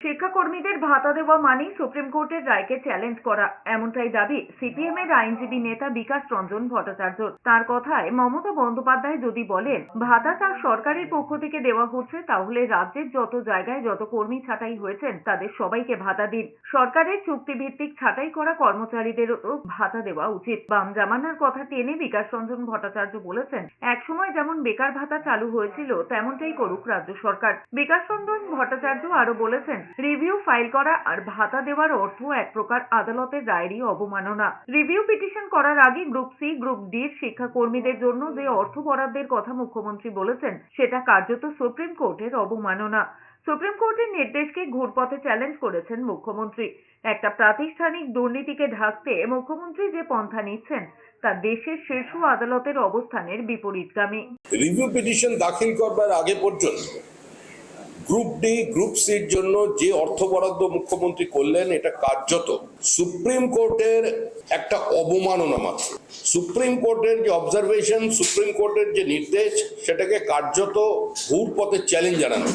শিক্ষাকর্মীদের ভাতা দেওয়া মানেই সুপ্রিম কোর্টের রায়কে চ্যালেঞ্জ করা, এমনটাই দাবি সিপিএম এর আইনজীবী নেতা বিকাশ রঞ্জন ভট্টাচার্য। তার কথায়, মমতা বন্দ্যোপাধ্যায় যদি বলেন ভাতা তার সরকারের পক্ষ থেকে দেওয়া হচ্ছে, তাহলে রাজ্যের যত জায়গায় যত কর্মী ছাঁটাই হয়েছেন তাদের সবাইকে ভাতা দিন। সরকারের চুক্তিভিত্তিক ছাঁটাই করা কর্মচারীদেরও ভাতা দেওয়া উচিত। বাম জামানার কথা টেনে বিকাশ রঞ্জন ভট্টাচার্য বলেছেন, একসময় যেমন বেকার ভাতা চালু হয়েছিল তেমনটাই করুক রাজ্য সরকার। বিকাশ রঞ্জন ভট্টাচার্য আরো বলেছেন, রিভিউ ফাইল করা আর ভাতা দেওয়ার অর্থ এক প্রকার আদালতের রায়েরই অবমাননা। রিভিউ পিটিশন করার আগে গ্রুপ সি, গ্রুপ ডির শিক্ষাকর্মীদের জন্য যে অর্থ বরাদ্দের কথা মুখ্যমন্ত্রী বলেছেন, সেটা কার্যত সুপ্রিম কোর্টের অবমাননা। সুপ্রিম কোর্টের নির্দেশকে ঘুরপথে চ্যালেঞ্জ করেছেন মুখ্যমন্ত্রী। একটা প্রাতিষ্ঠানিক দুর্নীতিকে ঢাকতে মুখ্যমন্ত্রী যে পন্থা নিচ্ছেন তা দেশের শীর্ষ আদালতের অবস্থানের বিপরীতগামী। রিভিউ পিটিশন দাখিল করবার আগে পর্যন্ত গ্রুপ ডি, গ্রুপ সির জন্য যে অর্থ বরাদ্দ মুখ্যমন্ত্রী করলেন, এটা কার্যত সুপ্রিম কোর্টের একটা অবমাননা মাত্র। সুপ্রিম কোর্টের যে অবজারভেশন, সুপ্রিম কোর্টের যে নির্দেশ, সেটাকে কার্যত ঘুরপথে চ্যালেঞ্জ জানানো।